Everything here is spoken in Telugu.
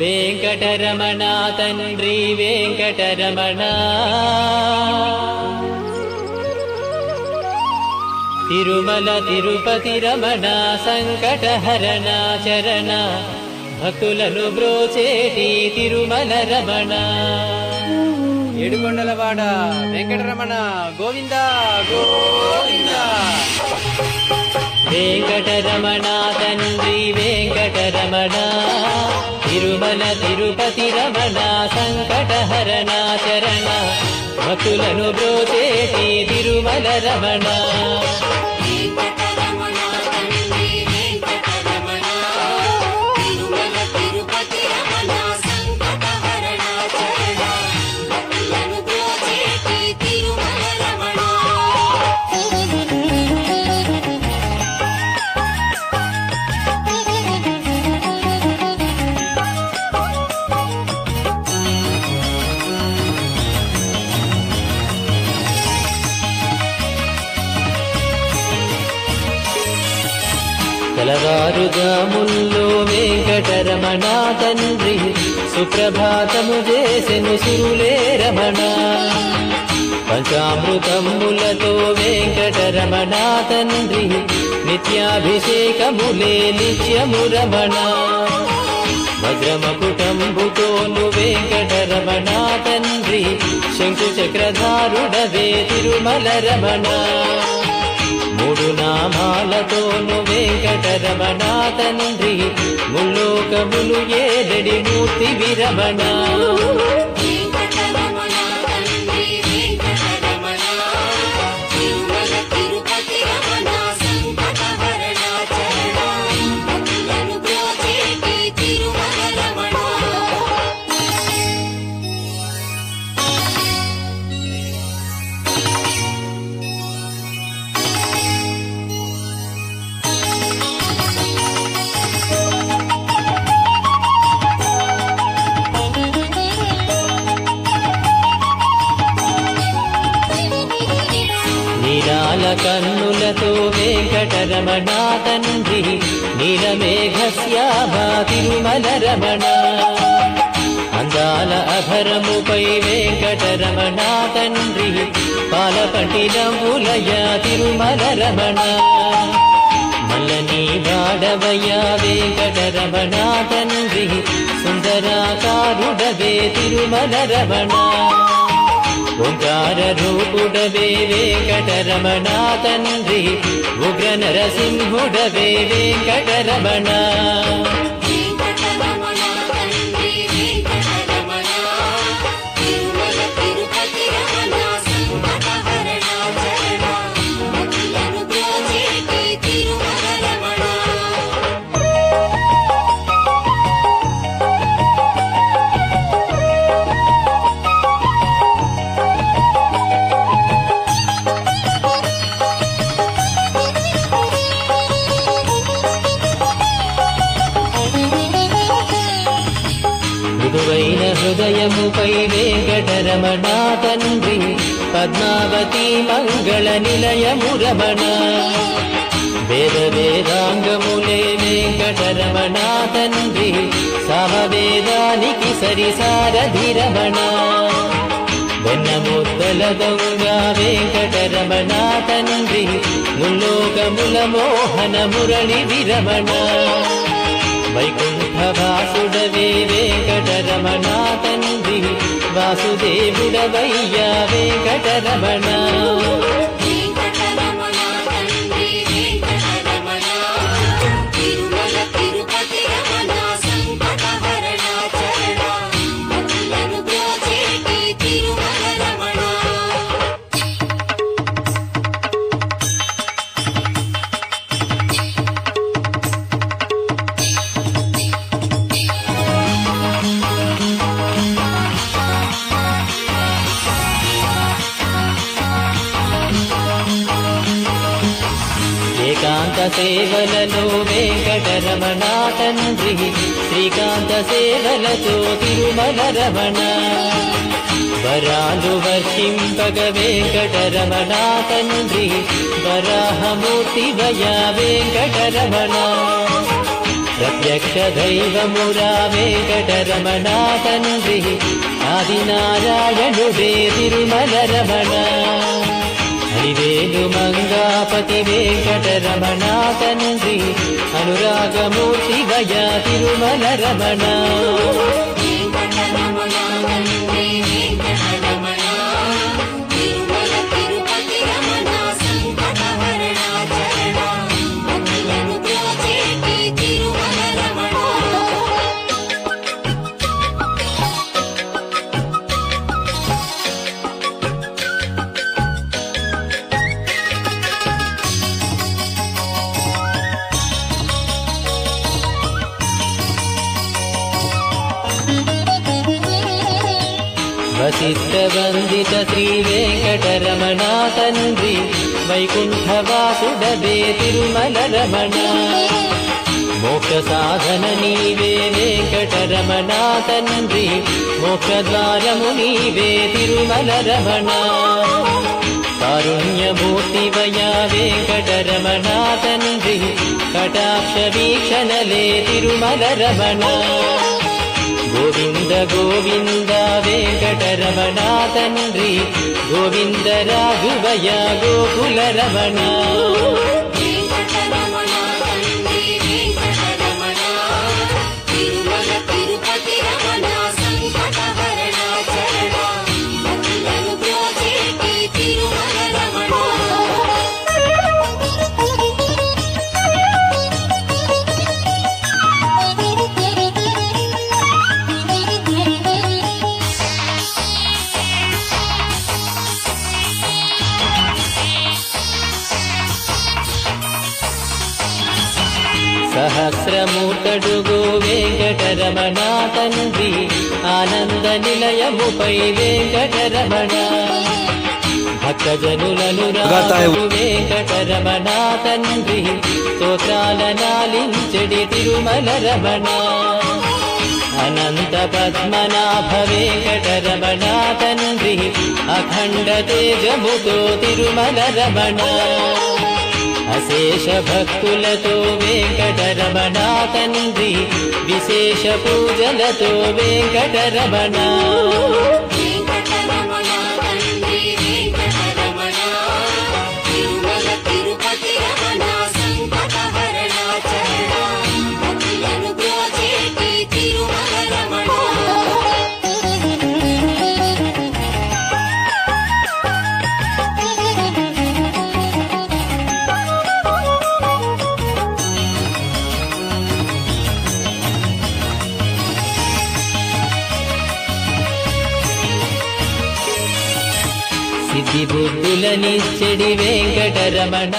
వెంకటరమణ తండ్రి వెంకటరమణ తిరుమల తిరుపతి రమణ సంకటహరణ చరణ భక్తులను బ్రోచేటి తిరుమల రమణ ఏడుకొండలవాడ వెంకటరమణ గోవింద గోవింద. వెంకటరమణ తండ్రి వెంకటరమణ తిరుమల తిరుపతి రమణ సంకటహరణ చరణ భక్తులను బ్రోచేటి తిరుమల రమణ కలవారుజాముల్లో వెంకటరమణ తండ్రి సుప్రభాతము చేసెను సురులే రమణ పంచామృతములతో వెంకటరమణ తండ్రి నిత్యాభిషేకములే నిత్యము రమణ వజ్రమకుటంబుతోను వెంకటరమణ తండ్రి శంకు చక్రధారుడవే తిరుమల రమణ మూడు నామాలతోను వెంకటరమణ తండ్రి ముల్లోకములు ఏడడి మూర్తి విరమణ నీలాల కన్నులతో వెంకటరమణ తండ్రి నీలమేఘశ్యామ తిరుమల రమణ అందాల అభరముపై వెంకటరమణ తండ్రి పాలపట్టినములయ తిరుమల రమణ మల్లని వాడవయ వెంకటరమణ తండ్రి సుందరాకారుడవే తిరుమల రమణ ఓంకార రూపుడవే వెంకటరమణ తండ్రి ఉగ్ర నరసింహుడవే వెంకటరమణ మృదువైన హృదయముపై వెంకటరమణ తండ్రి పద్మావతి మంగళ నిలయము రమణ వేద వేదాంగములే వెంకటరమణ తండ్రి సామవేదానికి సరిసారధి రమణ వెన్నముద్దల దొంగ వెంకటరమణ తండ్రి ముల్లోకముల మోహన మురళి విరమణ వైకుంఠవాసుడవే వెంకటరమణ తండ్రి వాసుదేవుడవయ్యా వెంకటరమణ ఏకాంత సేవలలో వెంకటరమణ తండ్రి శ్రీకాంత సేవలతో తిరుమల రమణ వరాలు వర్షింపగ వెంకటరమణ తండ్రి వరాహమూర్తి వయ వెంకటరమణ ప్రత్యక్ష దైవమురా వెంకటరమణ తండ్రి ఆదినారాయణుడే తిరుమల రమణ హరివేలు మంగాపతి వెంకటరమణ తండ్రి అనురాగమూర్తి వయ తిరుమల రమణ వశిష్ఠ వందిత శ్రీ వెంకటరమణ తండ్రి వైకుంఠవాసుడవే తిరుమల రమణ మోక్ష సాధన నీవే వెంకటరమణ తండ్రి మోక్షద్వారము నీవే తిరుమల రమణ కారుణ్యమూర్తి వయా వెంకటరమణ తండ్రి కటాక్ష వీక్షణలే తిరుమల రమణ గోవింద గోవింద వెంకటరమణ తండ్రి గోవింద రాఘవయ గోకుల రమణ సహస్రమూర్తడుగు వెంకటరమణ తండ్రి ఆనంద నిలయముపై వెంకటరమణ భక్తజనులను రాజు వెంకటరమణ తండ్రి స్తోత్రాల నాలించెడి తిరుమల రమణ అనంత పద్మనాభ వెంకటరమణ తండ్రి అఖండ తేజముతో తిరుమల రమణ అశేష భక్తులతో వెంకటరమణ తండ్రి విశేష పూజలతో వెంకటరమణ సిద్ధి బుద్ధులనిచ్చెడి వెంకటరమణ